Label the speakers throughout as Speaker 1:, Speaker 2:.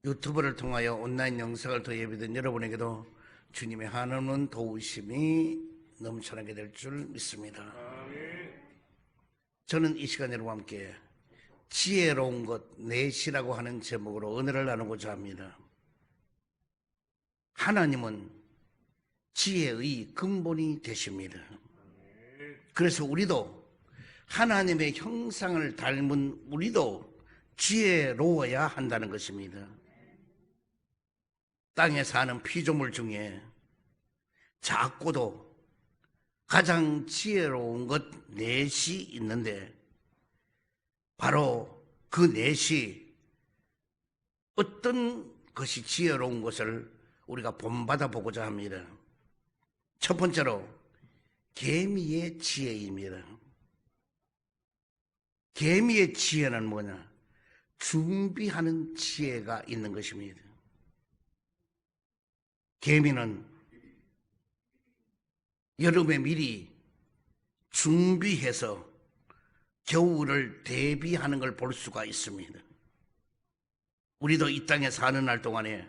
Speaker 1: 유튜브를 통하여 온라인 영상을 더 예배드린 여러분에게도 주님의 한없는 도우심이 넘쳐나게 될 줄 믿습니다. 저는 이 시간 여러분과 함께 지혜로운 것 넷이라고 하는 제목으로 은혜를 나누고자 합니다. 하나님은 지혜의 근본이 되십니다. 그래서 우리도 하나님의 형상을 닮은 우리도 지혜로워야 한다는 것입니다. 땅에 사는 피조물 중에 작고도 가장 지혜로운 것 넷이 있는데 바로 그 넷이 어떤 것이 지혜로운 것을 우리가 본받아 보고자 합니다. 첫 번째로 개미의 지혜입니다. 개미의 지혜는 뭐냐? 준비하는 지혜가 있는 것입니다. 개미는 여름에 미리 준비해서 겨울을 대비하는 걸 볼 수가 있습니다. 우리도 이 땅에 사는 날 동안에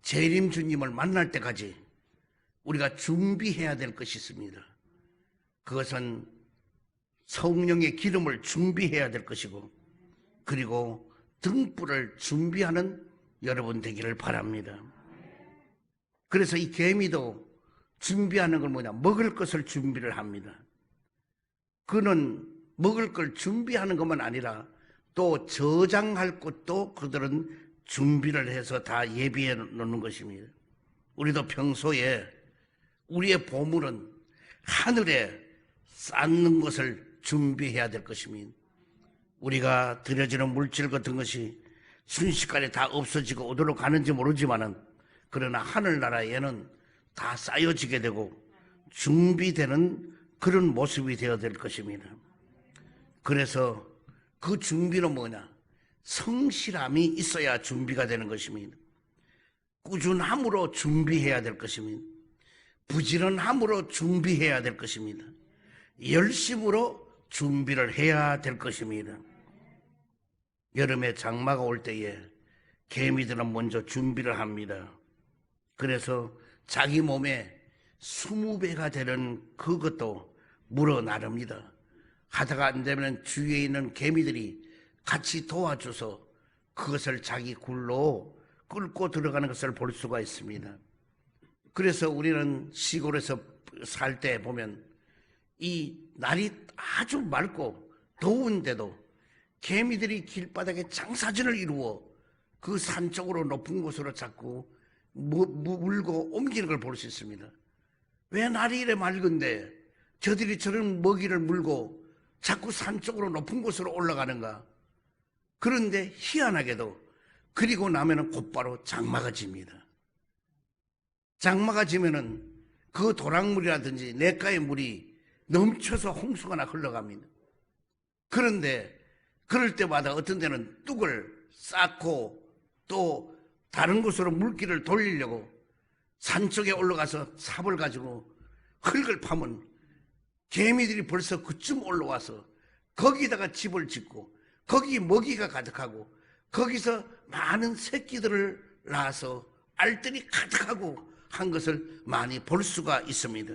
Speaker 1: 재림 주님을 만날 때까지 우리가 준비해야 될 것이 있습니다. 그것은 성령의 기름을 준비해야 될 것이고, 그리고 등불을 준비하는 여러분 되기를 바랍니다. 그래서 이 개미도 준비하는 건 뭐냐? 먹을 것을 준비를 합니다. 그는 먹을 걸 준비하는 것만 아니라 또 저장할 것도 그들은 준비를 해서 다 예비해 놓는 것입니다. 우리도 평소에 우리의 보물은 하늘에 쌓는 것을 준비해야 될 것입니다. 우리가 들여지는 물질 같은 것이 순식간에 다 없어지고 어디로 가는지 모르지만은, 그러나 하늘나라에는 다 쌓여지게 되고 준비되는 그런 모습이 되어야 될 것입니다. 그래서 그 준비는 뭐냐? 성실함이 있어야 준비가 되는 것입니다. 꾸준함으로 준비해야 될 것입니다. 부지런함으로 준비해야 될 것입니다. 열심으로 준비를 해야 될 것입니다. 여름에 장마가 올 때에 개미들은 먼저 준비를 합니다. 그래서 자기 몸에 20배가 되는 그것도 물어 나릅니다. 하다가 안 되면 주위에 있는 개미들이 같이 도와줘서 그것을 자기 굴로 끌고 들어가는 것을 볼 수가 있습니다. 그래서 우리는 시골에서 살 때 보면 이 날이 아주 맑고 더운데도 개미들이 길바닥에 장사진을 이루어 그 산 쪽으로 높은 곳으로 자꾸 물고 옮기는 걸 볼 수 있습니다. 왜 날이 이래 맑은데 저들이 저런 먹이를 물고 자꾸 산 쪽으로 높은 곳으로 올라가는가? 그런데 희한하게도 그리고 나면은 곧바로 장마가 집니다. 장마가 지면은 그 도랑물이라든지 냇가의 물이 넘쳐서 홍수가 나 흘러갑니다. 그런데 그럴 때마다 어떤 데는 뚝을 쌓고 또 다른 곳으로 물길을 돌리려고 산 쪽에 올라가서 삽을 가지고 흙을 파면 개미들이 벌써 그쯤 올라와서 거기다가 집을 짓고 거기 먹이가 가득하고 거기서 많은 새끼들을 낳아서 알들이 가득하고 한 것을 많이 볼 수가 있습니다.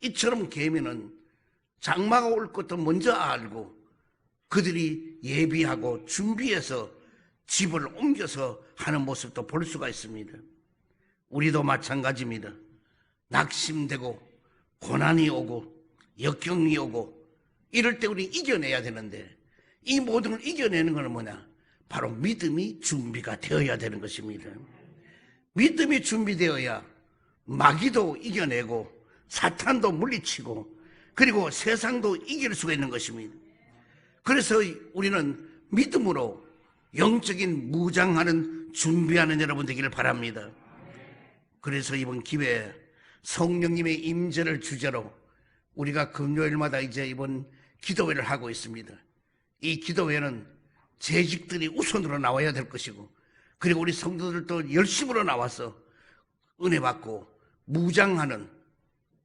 Speaker 1: 이처럼 개미는 장마가 올 것도 먼저 알고 그들이 예비하고 준비해서 집을 옮겨서 하는 모습도 볼 수가 있습니다. 우리도 마찬가지입니다. 낙심되고 고난이 오고 역경이 오고 이럴 때 우리 이겨내야 되는데, 이 모든 걸 이겨내는 건 뭐냐? 바로 믿음이 준비가 되어야 되는 것입니다. 믿음이 준비되어야 마귀도 이겨내고 사탄도 물리치고 그리고 세상도 이길 수가 있는 것입니다. 그래서 우리는 믿음으로 영적인 무장하는 준비하는 여러분 되기를 바랍니다. 그래서 이번 기회에 성령님의 임재를 주제로 우리가 금요일마다 이제 이번 기도회를 하고 있습니다. 이 기도회는 재직들이 우선으로 나와야 될 것이고, 그리고 우리 성도들도 열심으로 나와서 은혜 받고 무장하는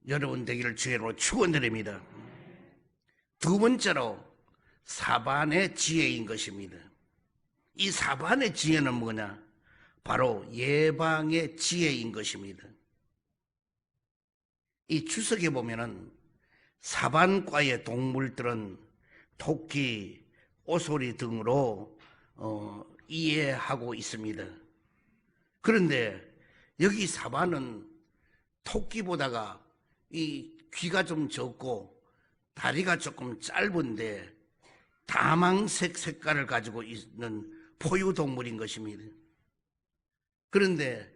Speaker 1: 여러분 되기를 주의로 축원드립니다. 두 번째로 사반의 지혜인 것입니다. 이 사반의 지혜는 뭐냐? 바로 예방의 지혜인 것입니다. 이 주석에 보면은 사반과의 동물들은 토끼, 오소리 등으로 이해하고 있습니다. 그런데 여기 사반은 토끼보다가 이 귀가 좀 적고 다리가 조금 짧은데 다망색 색깔을 가지고 있는 포유동물인 것입니다. 그런데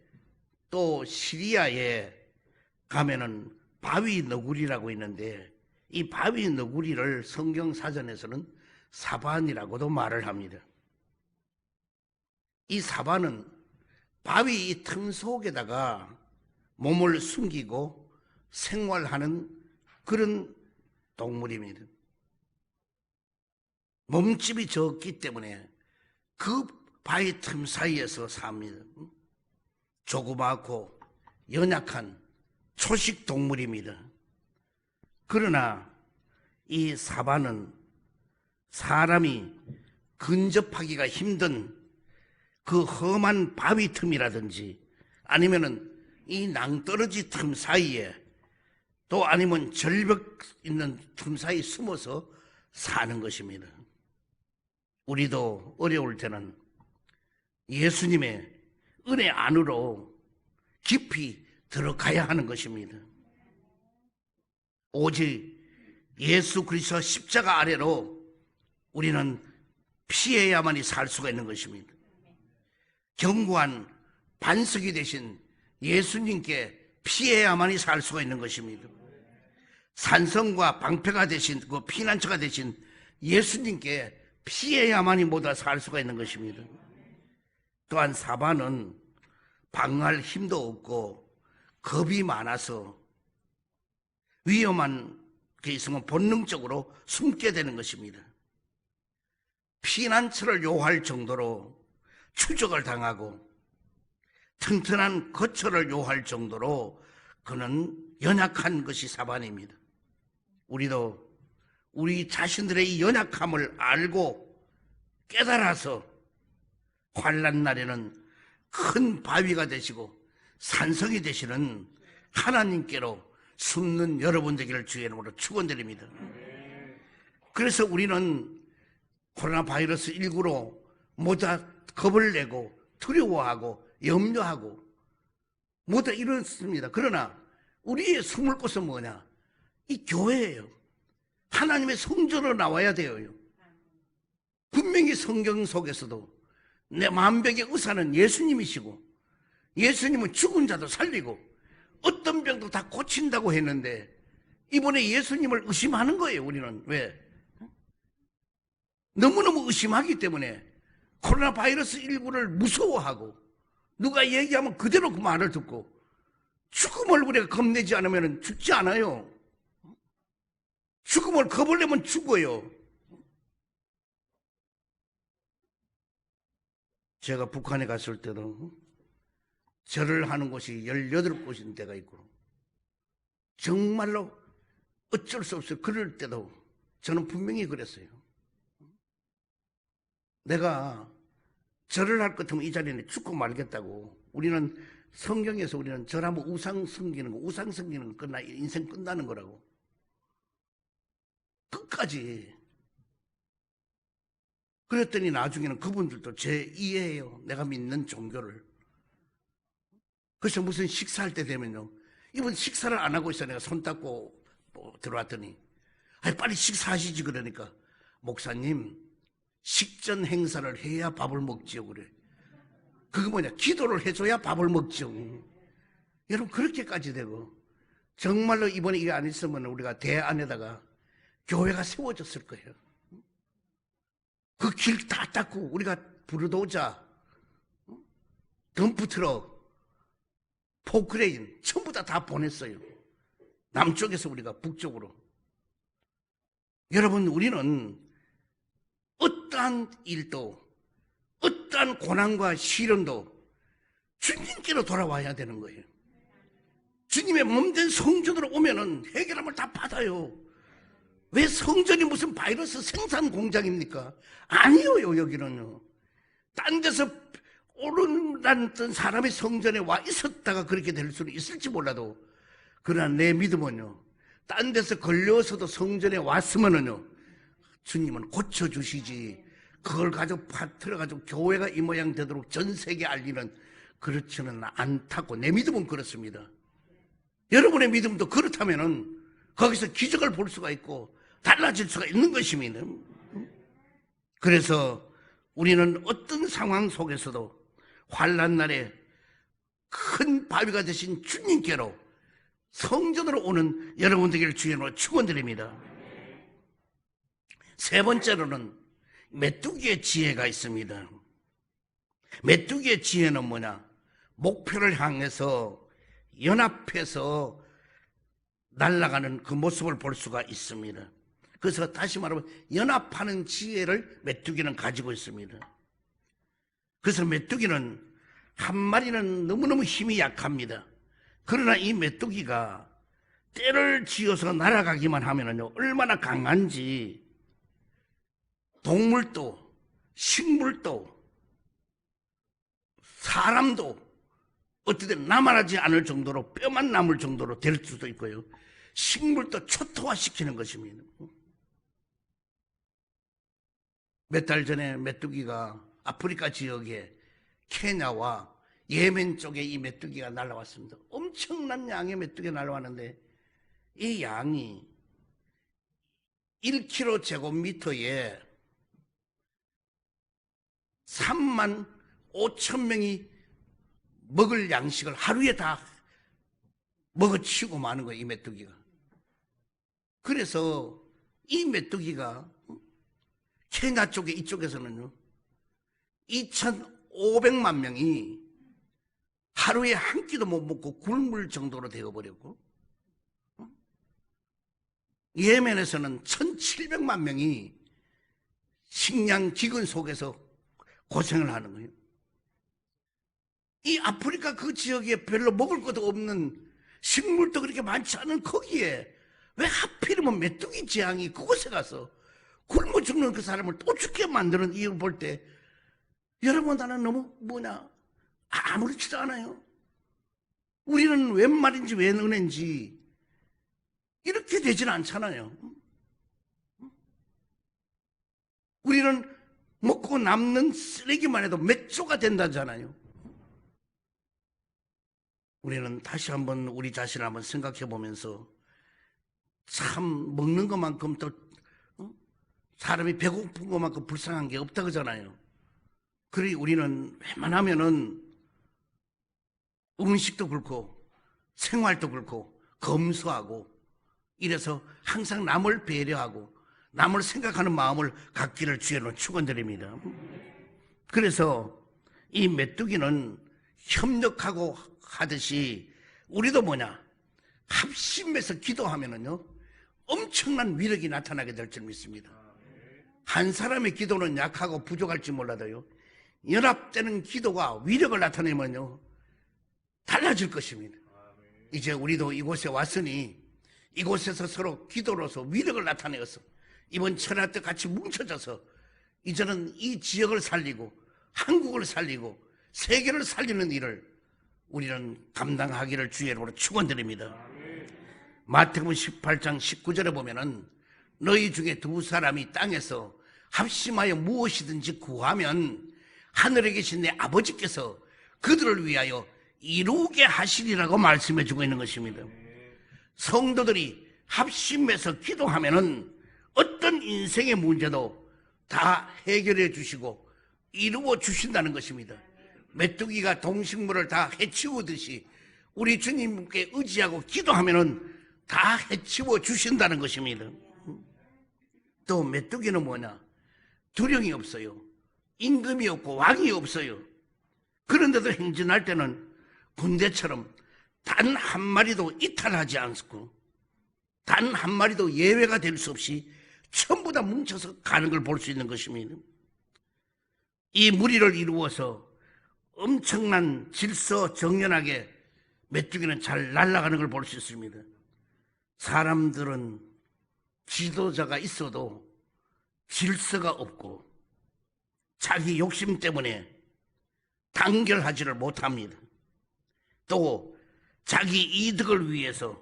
Speaker 1: 또 시리아에 가면은 바위 너구리라고 있는데 이 바위 너구리를 성경 사전에서는 사반이라고도 말을 합니다. 이 사반은 바위 이 틈 속에다가 몸을 숨기고 생활하는 그런 동물입니다. 몸집이 적기 때문에 그 바위 틈 사이에서 삽니다. 조그맣고 연약한 초식 동물입니다. 그러나 이 사반은 사람이 근접하기가 힘든 그 험한 바위 틈이라든지 아니면은 이 낭떠러지 틈 사이에 또 아니면 절벽 있는 틈 사이에 숨어서 사는 것입니다. 우리도 어려울 때는 예수님의 은혜 안으로 깊이 들어가야 하는 것입니다. 오직 예수 그리스도 십자가 아래로 우리는 피해야만이 살 수가 있는 것입니다. 견고한 반석이 되신 예수님께 피해야만이 살 수가 있는 것입니다. 산성과 방패가 되신 그 피난처가 되신 예수님께 피해야만이 모두 살 수가 있는 것입니다. 또한 사반은 방어할 힘도 없고 겁이 많아서 위험한 게 있으면 본능적으로 숨게 되는 것입니다. 피난처를 요할 정도로 추적을 당하고 튼튼한 거처를 요할 정도로 그는 연약한 것이 사반입니다. 우리도 우리 자신들의 이 연약함을 알고 깨달아서 환난 날에는 큰 바위가 되시고 산성이 되시는 하나님께로 숨는 여러분 되기를 주의 이름으로 축원드립니다. 그래서 우리는 코로나 바이러스 19로 모두 겁을 내고 두려워하고 염려하고 모두 이렇습니다. 그러나 우리의 숨을 곳은 뭐냐? 이 교회예요. 하나님의 성전으로 나와야 돼요. 분명히 성경 속에서도 내 만병의 의사는 예수님이시고 예수님은 죽은 자도 살리고 어떤 병도 다 고친다고 했는데 이번에 예수님을 의심하는 거예요. 우리는 왜? 너무너무 의심하기 때문에 코로나 바이러스 19를 무서워하고 누가 얘기하면 그대로 그 말을 듣고 죽음을 우리가 겁내지 않으면 죽지 않아요. 죽음을 겁을 내면 죽어요. 제가 북한에 갔을 때도 절을 하는 곳이 18곳인 데가 있고 정말로 어쩔 수 없어요. 그럴 때도 저는 분명히 그랬어요. 내가 절을 할 것 같으면 이 자리에 죽고 말겠다고. 우리는 성경에서 우리는 절하면 우상 섬기는 거, 우상 섬기는 거 끝나 인생 끝나는 거라고. 끝까지. 그랬더니 나중에는 그분들도 제 이해해요. 내가 믿는 종교를. 그래서 무슨 식사할 때 되면요. 이분 식사를 안 하고 있어. 내가 손 닦고 들어왔더니 아니 빨리 식사하시지 그러니까 목사님 식전 행사를 해야 밥을 먹지요 그래. 그거 뭐냐? 기도를 해줘야 밥을 먹죠. 여러분 그렇게까지 되고 정말로 이번에 이게 안 있으면 우리가 대 안에다가 교회가 세워졌을 거예요. 그 길 다 닦고 우리가 부르도자, 덤프트럭, 포크레인 전부 다 보냈어요. 남쪽에서 우리가 북쪽으로. 여러분 우리는 어떠한 일도 어떠한 고난과 시련도 주님께로 돌아와야 되는 거예요. 주님의 몸된 성전으로 오면은 해결함을 다 받아요. 왜 성전이 무슨 바이러스 생산 공장입니까? 아니에요. 여기는요. 딴 데서 오른다는 사람이 성전에 와 있었다가 그렇게 될 수는 있을지 몰라도, 그러나 내 믿음은요, 딴 데서 걸려서도 성전에 왔으면은요, 주님은 고쳐주시지, 그걸 가지고 파트려가지고 교회가 이 모양 되도록 전 세계에 알리는, 그렇지는 않다고. 내 믿음은 그렇습니다. 여러분의 믿음도 그렇다면은 거기서 기적을 볼 수가 있고 달라질 수가 있는 것입니다. 그래서 우리는 어떤 상황 속에서도 환난 날에 큰 바위가 되신 주님께로 성전으로 오는 여러분 되기를 주님으로 축원드립니다. 세 번째로는 메뚜기의 지혜가 있습니다. 메뚜기의 지혜는 뭐냐? 목표를 향해서 연합해서 날아가는 그 모습을 볼 수가 있습니다. 그래서 다시 말하면 연합하는 지혜를 메뚜기는 가지고 있습니다. 그래서 메뚜기는 한 마리는 너무너무 힘이 약합니다. 그러나 이 메뚜기가 때를 지어서 날아가기만 하면요, 얼마나 강한지 동물도 식물도 사람도 어떻게든 남아나지 않을 정도로, 뼈만 남을 정도로 될 수도 있고요, 식물도 초토화시키는 것입니다. 몇 달 전에 메뚜기가 아프리카 지역에 케냐와 예멘 쪽에 이 메뚜기가 날아왔습니다. 엄청난 양의 메뚜기가 날아왔는데 이 양이 1km제곱미터에 3만 5천 명이 먹을 양식을 하루에 다 먹어치우고 마는 거예요, 이 메뚜기가. 그래서 이 메뚜기가 케냐 쪽에, 이쪽에서는요, 2,500만 명이 하루에 한 끼도 못 먹고 굶을 정도로 되어버렸고, 예멘에서는 1,700만 명이 식량 기근 속에서 고생을 하는 거예요. 이 아프리카 그 지역에 별로 먹을 것도 없는, 식물도 그렇게 많지 않은 거기에 왜 하필이면 메뚜기 재앙이 그곳에 가서 굶어 죽는 그 사람을 또 죽게 만드는 이유를 볼 때, 여러분, 나는 너무 아무렇지도 않아요. 우리는 웬 말인지 웬 은혜인지 이렇게 되지는 않잖아요. 우리는 먹고 남는 쓰레기만 해도 몇 조가 된다잖아요. 우리는 다시 한번 우리 자신을 한번 생각해 보면서, 참 먹는 것만큼 또 사람이 배고픈 것만큼 불쌍한 게 없다 그러잖아요. 그러니 우리는 웬만하면은 음식도 그렇고 생활도 그렇고 검소하고 이래서 항상 남을 배려하고 남을 생각하는 마음을 갖기를 주의로 축원드립니다. 그래서 이 메뚜기는 협력하고 하듯이 우리도 합심해서 기도하면은요, 엄청난 위력이 나타나게 될 줄 믿습니다. 한 사람의 기도는 약하고 부족할지 몰라도요, 연합되는 기도가 위력을 나타내면요, 달라질 것입니다. 이제 우리도 이곳에 왔으니 이곳에서 서로 기도로서 위력을 나타내어서 이번 천하 때 같이 뭉쳐져서 이제는 이 지역을 살리고 한국을 살리고 세계를 살리는 일을 우리는 감당하기를 주의 이름으로 축원드립니다. 마태복음 18장 19절에 보면은 너희 중에 두 사람이 땅에서 합심하여 무엇이든지 구하면 하늘에 계신 내 아버지께서 그들을 위하여 이루게 하시리라고 말씀해 주고 있는 것입니다. 성도들이 합심해서 기도하면은 어떤 인생의 문제도 다 해결해 주시고 이루어 주신다는 것입니다. 메뚜기가 동식물을 다 해치우듯이 우리 주님께 의지하고 기도하면은 다 해치워 주신다는 것입니다. 또 메뚜기는 두령이 없어요. 임금이 없고 왕이 없어요. 그런데도 행진할 때는 군대처럼 단 한 마리도 이탈하지 않고 단 한 마리도 예외가 될 수 없이 전부 다 뭉쳐서 가는 걸 볼 수 있는 것입니다. 이 무리를 이루어서 엄청난 질서정연하게 메뚜기는 잘 날아가는 걸 볼 수 있습니다. 사람들은 지도자가 있어도 질서가 없고 자기 욕심 때문에 단결하지를 못합니다. 또 자기 이득을 위해서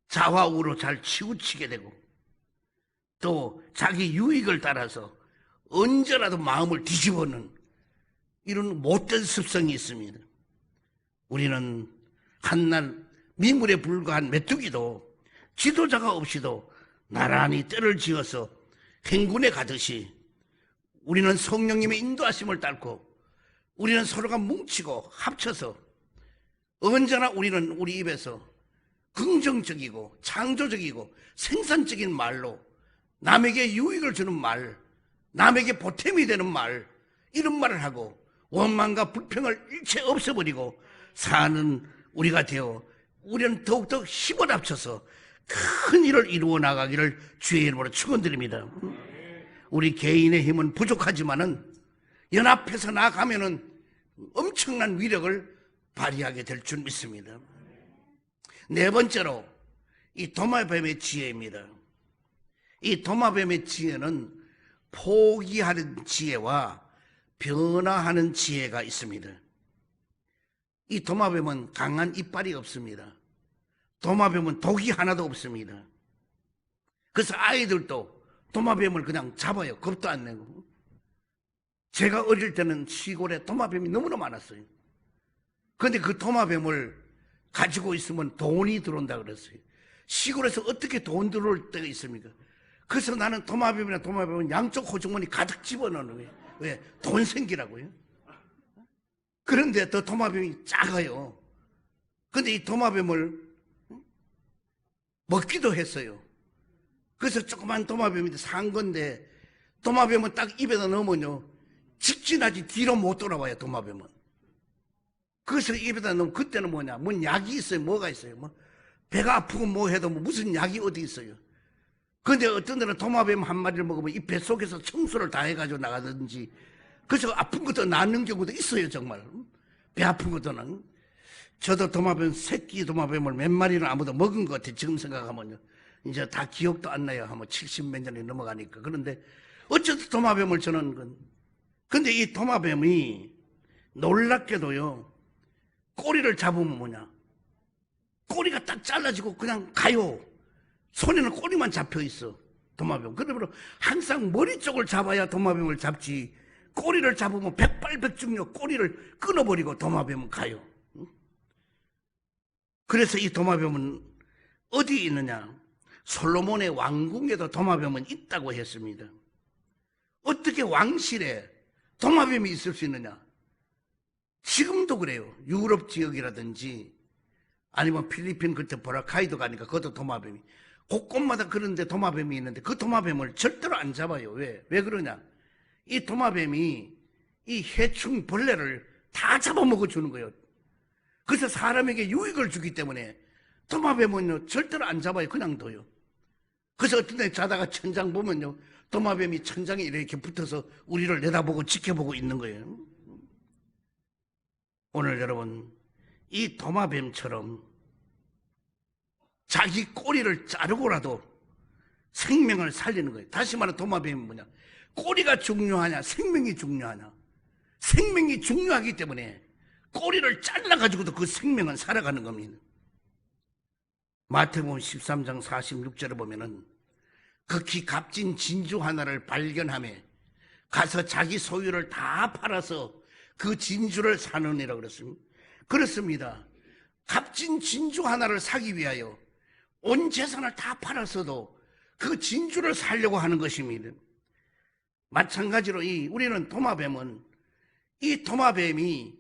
Speaker 1: 좌우로 잘 치우치게 되고 또 자기 유익을 따라서 언제라도 마음을 뒤집어놓는 이런 못된 습성이 있습니다. 우리는 한낱 미물에 불과한 메뚜기도 지도자가 없이도 나란히 떼를 지어서 행군에 가듯이 우리는 성령님의 인도하심을 따르고 우리는 서로가 뭉치고 합쳐서 언제나 우리는 우리 입에서 긍정적이고 창조적이고 생산적인 말로 남에게 유익을 주는 말, 남에게 보탬이 되는 말, 이런 말을 하고 원망과 불평을 일체 없애버리고 사는 우리가 되어 우리는 더욱더 힘을 합쳐서 큰 일을 이루어 나가기를 주의 이름으로 축원드립니다. 우리 개인의 힘은 부족하지만은 연합해서 나가면은 엄청난 위력을 발휘하게 될 줄 믿습니다. 네 번째로 이 도마뱀의 지혜입니다. 이 도마뱀의 지혜는 포기하는 지혜와 변화하는 지혜가 있습니다. 이 도마뱀은 강한 이빨이 없습니다. 도마뱀은 독이 하나도 없습니다. 그래서 아이들도 도마뱀을 그냥 잡아요. 겁도 안 내고. 제가 어릴 때는 시골에 도마뱀이 너무나 많았어요. 그런데 그 도마뱀을 가지고 있으면 돈이 들어온다 그랬어요. 시골에서 어떻게 돈 들어올 때가 있습니까? 그래서 나는 도마뱀은 양쪽 호주머니 가득 집어넣는 거예요. 왜? 돈 생기라고요. 그런데 또 도마뱀이 작아요. 그런데 이 도마뱀을 먹기도 했어요. 그래서 조그만 도마뱀인데 산 건데 도마뱀은 딱 입에다 넣으면요 직진하지 뒤로 못 돌아와요. 도마뱀은. 그래서 입에다 넣으면 그때는 뭐냐, 뭔 약이 있어요. 뭐가 있어요. 뭐 배가 아프고 뭐 해도 뭐 무슨 약이 어디 있어요. 그런데 어떤 데는 도마뱀 한 마리를 먹으면 이 뱃속에서 청소를 다 해가지고 나가든지, 그래서 아픈 것도 낫는 경우도 있어요. 정말 배 아픈 것도는. 저도 새끼 도마뱀을 몇 마리는 아무도 먹은 것 같아요. 지금 생각하면요. 이제 다 기억도 안 나요. 한 70몇 년이 넘어가니까. 그런데 어쨌든 도마뱀을 저는 근데 이 도마뱀이 놀랍게도요 꼬리를 잡으면 뭐냐, 꼬리가 딱 잘라지고 그냥 가요. 손에는 꼬리만 잡혀 있어. 도마뱀. 그러므로 항상 머리 쪽을 잡아야 도마뱀을 잡지, 꼬리를 잡으면 백발백중요 꼬리를 끊어버리고 도마뱀은 가요. 그래서 이 도마뱀은 어디 있느냐, 솔로몬의 왕궁에도 도마뱀은 있다고 했습니다. 어떻게 왕실에 도마뱀이 있을 수 있느냐? 지금도 그래요. 유럽 지역이라든지 아니면 필리핀 그때 보라카이도 가니까 그것도 도마뱀이 곳곳마다 그런데 도마뱀이 있는데 그 도마뱀을 절대로 안 잡아요. 왜 그러냐? 이 도마뱀이 이 해충 벌레를 다 잡아먹어 주는 거예요. 그래서 사람에게 유익을 주기 때문에 도마뱀은요 절대로 안 잡아요. 그냥 둬요. 그래서 어떤 데 자다가 천장 보면요 도마뱀이 천장에 이렇게 붙어서 우리를 내다보고 지켜보고 있는 거예요. 오늘 여러분 이 도마뱀처럼 자기 꼬리를 자르고라도 생명을 살리는 거예요. 다시 말해 도마뱀은 뭐냐, 꼬리가 중요하냐 생명이 중요하냐? 생명이 중요하기 때문에 꼬리를 잘라가지고도 그 생명은 살아가는 겁니다. 마태복음 13장 46절에 보면은 극히 값진 진주 하나를 발견하며 가서 자기 소유를 다 팔아서 그 진주를 사느니라 그렇습니다. 값진 진주 하나를 사기 위하여 온 재산을 다 팔았어도 그 진주를 살려고 하는 것입니다. 마찬가지로 우리는 도마뱀은 이 도마뱀이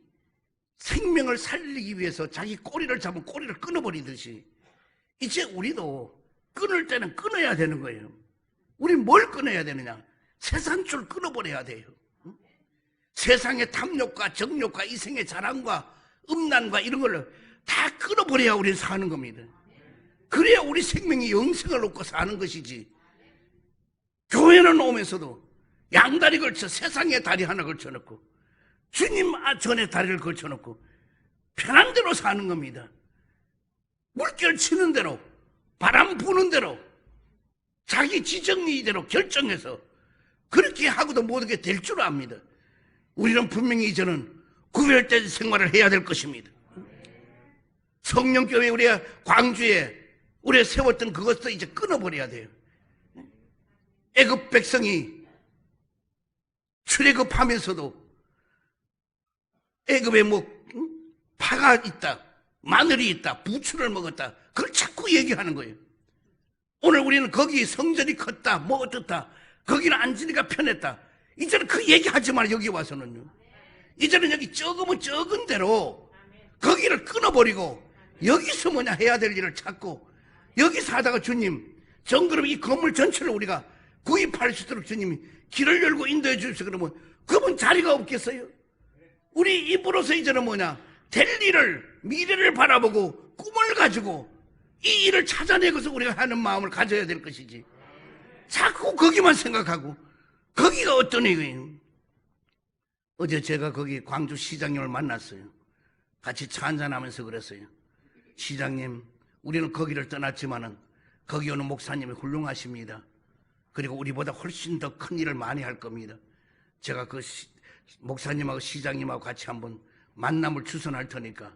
Speaker 1: 생명을 살리기 위해서 자기 꼬리를 잡으면 꼬리를 끊어버리듯이 이제 우리도 끊을 때는 끊어야 되는 거예요. 우린 뭘 끊어야 되느냐? 세상줄 끊어버려야 돼요. 세상의 탐욕과 정욕과 이생의 자랑과 음란과 이런 걸 다 끊어버려야 우리는 사는 겁니다. 그래야 우리 생명이 영생을 얻고 사는 것이지. 교회는 오면서도 양다리 걸쳐 세상에 다리 하나 걸쳐놓고 주님 전에 다리를 걸쳐놓고 편한 대로 사는 겁니다. 물결 치는 대로 바람 부는 대로 자기 지정의대로 결정해서 그렇게 하고도 모든 게 될 줄 압니다. 우리는 분명히 이제는 구별된 생활을 해야 될 것입니다. 성령교회 우리가 광주에 우리가 세웠던 그것도 이제 끊어버려야 돼요. 애굽 백성이 출애굽하면서도 애굽에 파가 있다, 마늘이 있다, 부추를 먹었다, 그걸 자꾸 얘기하는 거예요. 오늘 우리는 거기 성전이 컸다, 뭐 어떻다, 거기는 앉으니까 편했다. 이제는 그 얘기하지 마. 여기 와서는요. 이제는 여기 적으면 적은 대로 거기를 끊어버리고 여기서 해야 될 일을 찾고, 여기서 하다가 주님 정그럼 이 건물 전체를 우리가 구입할 수 있도록 주님이 길을 열고 인도해 주십시오. 그러면 그분 자리가 없겠어요? 우리 입으로서 이제는 될 일을, 미래를 바라보고 꿈을 가지고 이 일을 찾아내고서 우리가 하는 마음을 가져야 될 것이지, 자꾸 거기만 생각하고 거기가 어떤 얘기예요. 어제 제가 거기 광주 시장님을 만났어요. 같이 차 한잔하면서 그랬어요. 시장님, 우리는 거기를 떠났지만은 거기 오는 목사님이 훌륭하십니다. 그리고 우리보다 훨씬 더 큰 일을 많이 할 겁니다. 제가 그 목사님하고 시장님하고 같이 한번 만남을 주선할 테니까,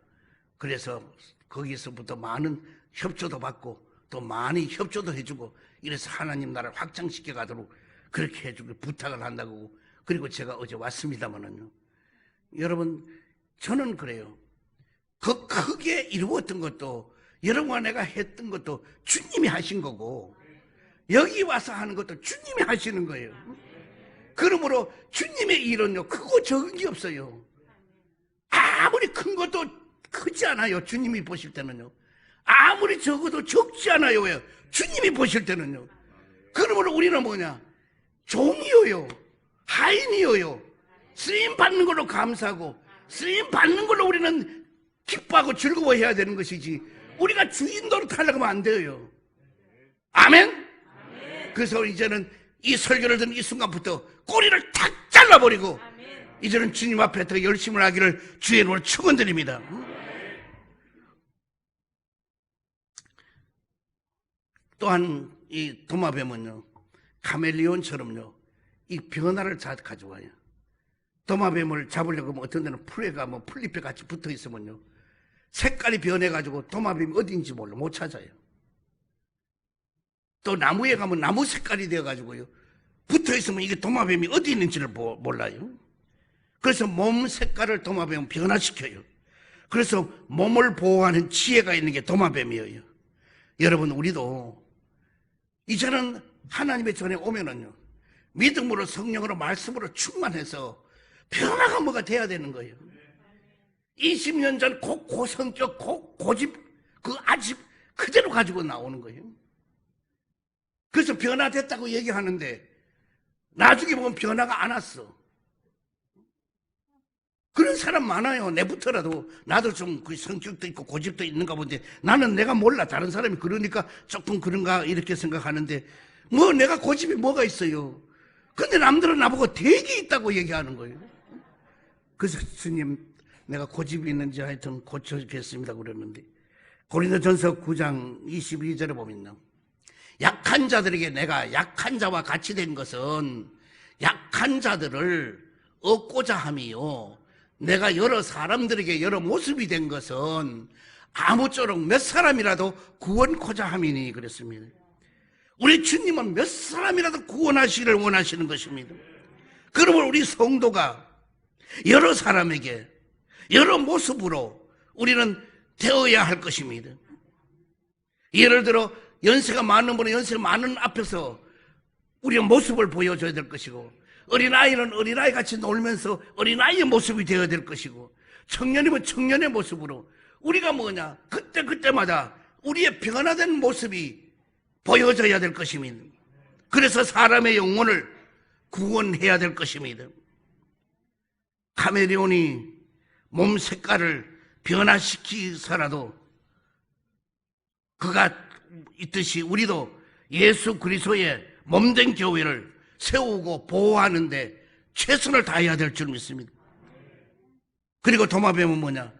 Speaker 1: 그래서 거기서부터 많은 협조도 받고 또 많이 협조도 해주고 이래서 하나님 나라를 확장시켜 가도록 그렇게 해주고 부탁을 한다고. 그리고 제가 어제 왔습니다마는요, 여러분, 저는 그래요. 그 크게 이루었던 것도, 여러분과 내가 했던 것도 주님이 하신 거고, 여기 와서 하는 것도 주님이 하시는 거예요. 그러므로 주님의 일은요, 크고 적은 게 없어요. 아무리 큰 것도 크지 않아요. 주님이 보실 때는요. 아무리 적어도 적지 않아요. 왜요? 주님이 보실 때는요. 그러므로 우리는 종이요, 하인이요. 쓰임 받는 걸로 감사하고 쓰임 받는 걸로 우리는 기뻐하고 즐거워해야 되는 것이지, 우리가 주인 노릇하려고 하면 안 돼요. 아멘? 그래서 이제는 이 설교를 듣는 이 순간부터 꼬리를 탁 잘라버리고 이제는 주님 앞에 더 열심을 하기를 주의 이름으로 축원드립니다. 또한 이 도마뱀은요, 카멜리온처럼요, 이 변화를 가져와요. 도마뱀을 잡으려고 하면 어떤 데는 풀에가 풀잎에 같이 붙어 있으면요, 색깔이 변해가지고 도마뱀이 어딘지 몰라, 못 찾아요. 또 나무에 가면 나무 색깔이 되어가지고요, 붙어 있으면 이게 도마뱀이 어디 있는지를 몰라요. 그래서 몸 색깔을 도마뱀은 변화시켜요. 그래서 몸을 보호하는 지혜가 있는 게 도마뱀이에요. 여러분, 우리도 이제는 하나님의 전에 오면은요, 믿음으로 성령으로 말씀으로 충만해서 변화가 뭐가 돼야 되는 거예요. 20년 전 고성격, 고집, 그 아집 그대로 가지고 나오는 거예요. 그래서 변화됐다고 얘기하는데 나중에 보면 변화가 안 왔어. 그런 사람 많아요. 내부터라도 나도 좀 그 성격도 있고 고집도 있는가 본데, 나는 내가 몰라. 다른 사람이 그러니까 조금 그런가 이렇게 생각하는데, 내가 고집이 뭐가 있어요. 근데 남들은 나보고 되게 있다고 얘기하는 거예요. 그래서 주님, 내가 고집이 있는지 하여튼 고쳐주겠습니다 그랬는데, 고린도전서 9장 22절에 보면요, 약한 자들에게 내가 약한 자와 같이 된 것은 약한 자들을 얻고자 함이요, 내가 여러 사람들에게 여러 모습이 된 것은 아무쪼록 몇 사람이라도 구원코자 함이니 그랬습니다. 우리 주님은 몇 사람이라도 구원하시기를 원하시는 것입니다. 그러면 우리 성도가 여러 사람에게 여러 모습으로 우리는 되어야 할 것입니다. 예를 들어 연세가 많은 분은 연세 많은 앞에서 우리의 모습을 보여줘야 될 것이고, 어린아이는 어린아이 같이 놀면서 어린아이의 모습이 되어야 될 것이고, 청년이면 청년의 모습으로 우리가 그때마다 우리의 변화된 모습이 보여져야 될 것입니다. 그래서 사람의 영혼을 구원해야 될 것입니다. 카멜레온이 몸 색깔을 변화시키서라도 그가 있듯이 우리도 예수 그리스도의 몸된 교회를 세우고 보호하는데 최선을 다해야 될 줄 믿습니다. 그리고 도마뱀은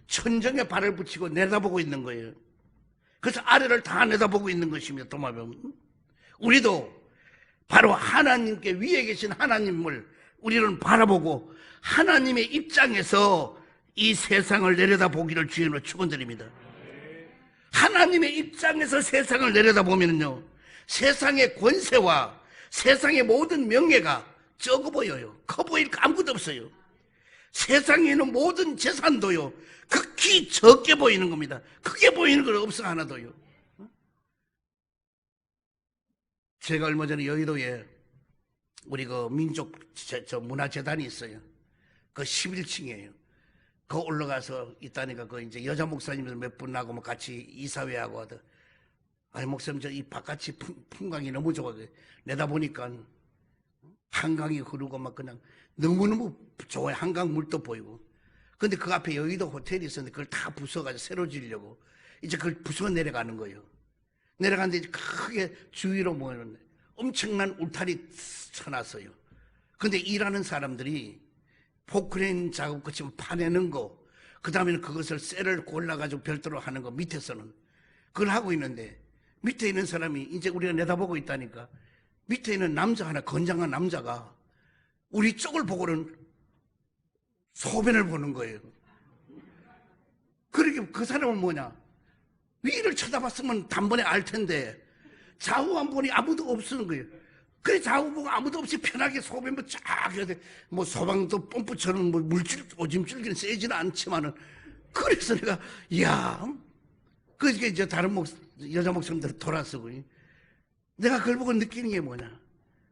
Speaker 1: 천정에 발을 붙이고 내다보고 있는 거예요. 그래서 아래를 다 내다보고 있는 것입니다. 도마뱀은. 우리도 바로 하나님께 위에 계신 하나님을 우리는 바라보고 하나님의 입장에서 이 세상을 내려다보기를 주님으로 축원드립니다. 하나님의 입장에서 세상을 내려다보면요, 세상의 권세와 세상의 모든 명예가 적어 보여요. 커 보일 거 아무것도 없어요. 세상에 있는 모든 재산도요, 극히 적게 보이는 겁니다. 크게 보이는 건 없어, 하나도요. 제가 얼마 전에 여의도에 우리 그 민족 문화재단이 있어요. 그 11층이에요. 그 올라가서 있다니까 그 이제 여자 목사님들 몇 분하고 뭐 같이 이사회하고 하다. 아니, 목사님, 저 이 바깥이 풍광이 너무 좋아. 내다보니까 한강이 흐르고 막 그냥 너무너무 좋아요. 한강 물도 보이고. 근데 그 앞에 여의도 호텔이 있었는데 그걸 다 부숴가지고 새로 지으려고 이제 그걸 부숴 내려가는 거예요. 내려가는데 이제 크게 주위로 모이는 엄청난 울타리 쳐놨어요. 근데 일하는 사람들이 포크레인 작업 끝이 파내는 거, 그 다음에는 그것을 쇠를 골라가지고 별도로 하는 거, 밑에서는 그걸 하고 있는데, 밑에 있는 사람이 이제 우리가 내다보고 있다니까, 밑에 있는 남자 하나, 건장한 남자가 우리 쪽을 보고는 소변을 보는 거예요. 그러게 그 사람은 뭐냐, 위를 쳐다봤으면 단번에 알 텐데 좌우 안 보니 아무도 없는 거예요. 그래, 좌우 보고 아무도 없이 편하게 소변 쫙 해야 돼. 뭐 소방도 펌프처럼 뭐 물질 오줌 줄기는 세지는 않지만은, 그래서 내가 이야, 그게 이제 다른 여자 목사님들 돌아서고, 내가 그걸 보고 느끼는 게 뭐냐,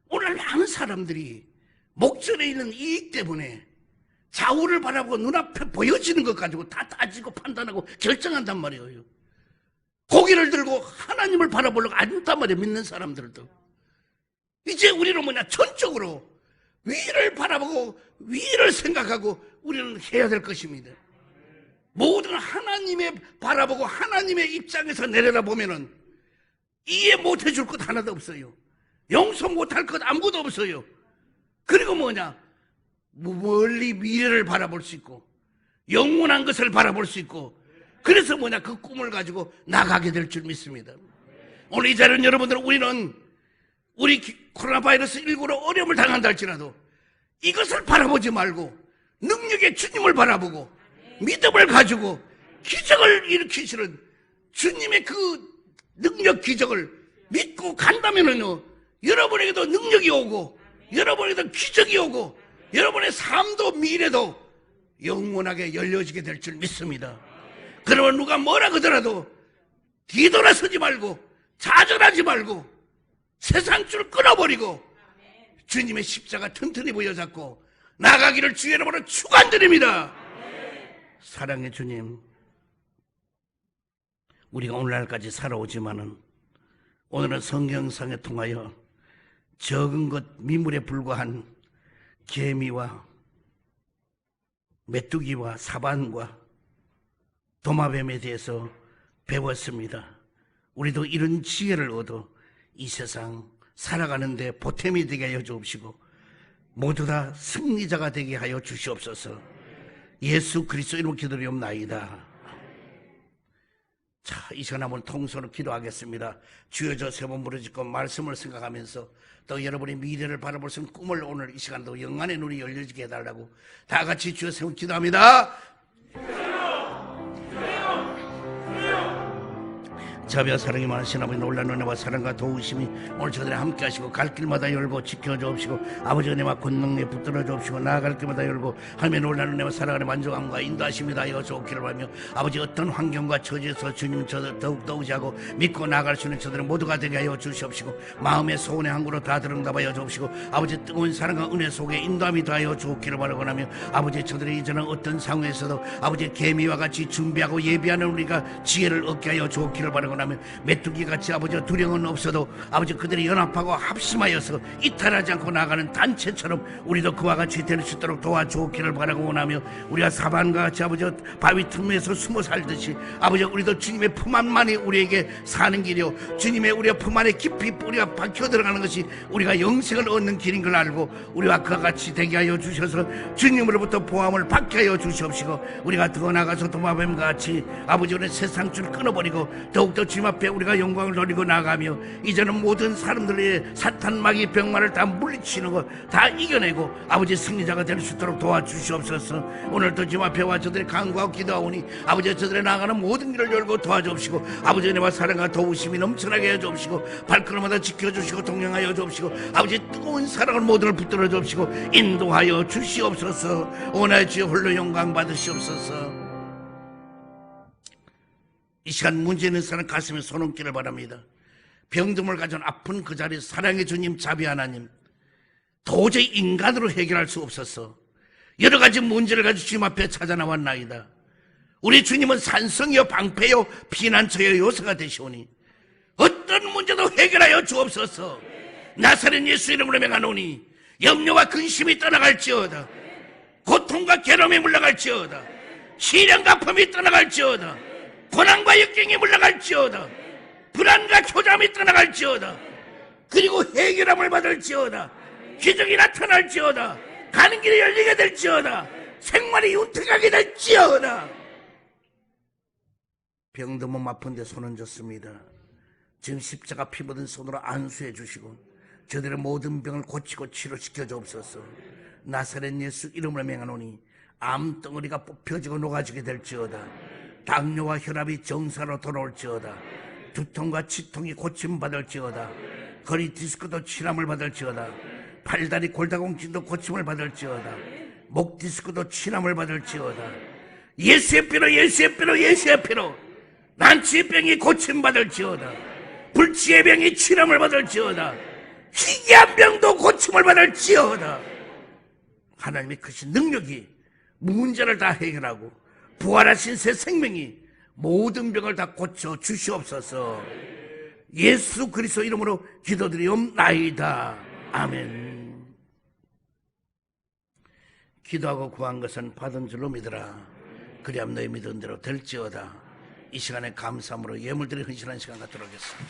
Speaker 1: 오늘 많은 사람들이 목전에 있는 이익 때문에 좌우를 바라보고 눈앞에 보여지는 것 가지고 다 따지고 판단하고 결정한단 말이에요. 고개를 들고 하나님을 바라보려고 안 한단 말이에요, 믿는 사람들도. 이제 우리는 뭐냐, 전적으로 위를 바라보고 위를 생각하고 우리는 해야 될 것입니다. 모든 하나님의 바라보고 하나님의 입장에서 내려다보면은 이해 못해 줄 것 하나도 없어요. 용서 못할 것 아무것도 없어요. 그리고 뭐냐, 멀리 미래를 바라볼 수 있고 영원한 것을 바라볼 수 있고, 그래서 뭐냐, 그 꿈을 가지고 나가게 될 줄 믿습니다. 오늘 이 자리는 여러분들, 우리는 우리 코로나 바이러스 19로 어려움을 당한다 할지라도 이것을 바라보지 말고 능력의 주님을 바라보고 믿음을 가지고 기적을 일으키시는 주님의 그 능력 기적을 믿고 간다면은요, 여러분에게도 능력이 오고 여러분에게도 기적이 오고 여러분의 삶도 미래도 영원하게 열려지게 될 줄 믿습니다. 그러면 누가 뭐라 그러더라도 뒤돌아서지 말고 좌절하지 말고 세상줄 끊어버리고 주님의 십자가 튼튼히 부여잡고 나가기를 주의 이름으로 축원드립니다. 사랑의 주님, 우리가 오늘날까지 살아오지만은 오늘은 성경상에 통하여 적은 것 미물에 불과한 개미와 메뚜기와 사반과 도마뱀에 대해서 배웠습니다. 우리도 이런 지혜를 얻어 이 세상 살아가는데 보탬이 되게 하여 주옵시고 모두 다 승리자가 되게 하여 주시옵소서. 예수 그리스도 이름으로 기도드리옵나이다. 자, 이 시간 한번 통성으로 기도하겠습니다. 주여, 저 세 번 부르짖고 말씀을 생각하면서 또 여러분의 미래를 바라볼 수 있는 꿈을 오늘 이 시간도 영안의 눈이 열려지게 해달라고 다 같이 주여 세 번 기도합니다. 자비와 사랑이 많으신 아버지, 놀라운 은혜와 사랑과 도우심이 오늘 저들에 함께 하시고 갈 길마다 열고 지켜주옵시고 아버지 은혜와 권능에 붙들어 주옵시고 나아갈 길마다 열고 하나님의 놀라운 은혜와 사랑의 만족함과 인도하심이 다하여 주옵기를 바라며 아버지, 어떤 환경과 처지에서 주님 저들 더욱더 의지하고 믿고 나아갈 수 있는 저들은 모두가 되게 하여 주시옵시고 마음의 소원의 항구로 다 들응답하여 주옵시고 아버지, 뜨거운 사랑과 은혜 속에 인도함이 다하여 주옵기를 바라고 하며 아버지, 저들이 이제는 어떤 상황에서도 아버지 개미와 같이 준비하고 예비하는 우리가 지혜를 얻게 하여 주옵기를 바라고 하며 메뚜기같이 아버지 두려움은 없어도 아버지 그들이 연합하고 합심하여서 이탈하지 않고 나가는 단체처럼 우리도 그와 같이 될 수 있도록 도와주옵기를 바라고 원하며 우리가 사반과 같이 아버지 바위 틈에서 숨어 살듯이 아버지 우리도 주님의 품 안만이 우리에게 사는 길이요 주님의 우리의 품 안에 깊이 뿌리가 박혀 들어가는 것이 우리가 영생을 얻는 길인 걸 알고 우리와 그와 같이 되게 하여 주셔서 주님으로부터 보함을 받게 하여 주시옵시고 우리가 더 나가서 도마뱀과 같이 아버지 오늘 세상 줄 끊어버리고 더욱더 주님 앞에 우리가 영광을 돌리고 나가며 이제는 모든 사람들의 사탄 마귀 병마를 다 물리치는 것 다 이겨내고 아버지 승리자가 될 수 있도록 도와주시옵소서. 오늘도 주님 앞에 와 저들이 간구하고 기도하오니 아버지 저들의 나가는 모든 길을 열고 도와주옵시고 아버지 은혜와 사랑과 도우심이 넘쳐나게 해주옵시고 발걸음마다 지켜주시고 동행하여 주옵시고 아버지 뜨거운 사랑을 모두를 붙들어 주옵시고 인도하여 주시옵소서. 오늘 주여 홀로 영광 받으시옵소서. 이 시간 문제 있는 사람 가슴에 손 얹기를 바랍니다. 병듦을 가진 아픈 그 자리에 사랑의 주님 자비 하나님 도저히 인간으로 해결할 수 없어서 여러 가지 문제를 가지고 주님 앞에 찾아 나왔나이다. 우리 주님은 산성이요 방패요 피난처요 요새가 되시오니 어떤 문제도 해결하여 주옵소서. 나사렛 예수 이름으로 명하노니 염려와 근심이 떠나갈지어다. 고통과 괴로움이 물러갈지어다. 시련과 품이 떠나갈지어다. 고난과 역경이 물러갈지어다. 불안과 교잠이 떠나갈지어다. 그리고 해결함을 받을지어다. 기적이 나타날지어다. 가는 길이 열리게 될지어다. 생활이 윤택하게 될지어다. 병도 몸 아픈데 손 얹었습니다. 지금 십자가 피 묻은 손으로 안수해 주시고 저들의 모든 병을 고치고 치료시켜 주옵소서. 나사렛 예수 이름으로 명하노니 암덩어리가 뽑혀지고 녹아지게 될지어다. 당뇨와 혈압이 정상으로 돌아올지어다. 두통과 치통이 고침받을지어다. 허리 디스크도 치람을 받을지어다. 팔다리 골다공증도 고침을 받을지어다. 목 디스크도 치람을 받을지어다. 예수의 피로 예수의 피로 예수의 피로 난치의 병이 고침받을지어다. 불치의 병이 치람을 받을지어다. 희귀한 병도 고침을 받을지어다. 하나님의 크신 능력이 문제를 다 해결하고 부활하신 새 생명이 모든 병을 다 고쳐 주시옵소서. 예수 그리스도 이름으로 기도드리옵나이다. 아멘. 기도하고 구한 것은 받은 줄로 믿으라. 그리하면 너희 믿은 대로 될지어다. 이 시간에 감사함으로 예물들이 헌신한 시간 갖도록 하겠습니다.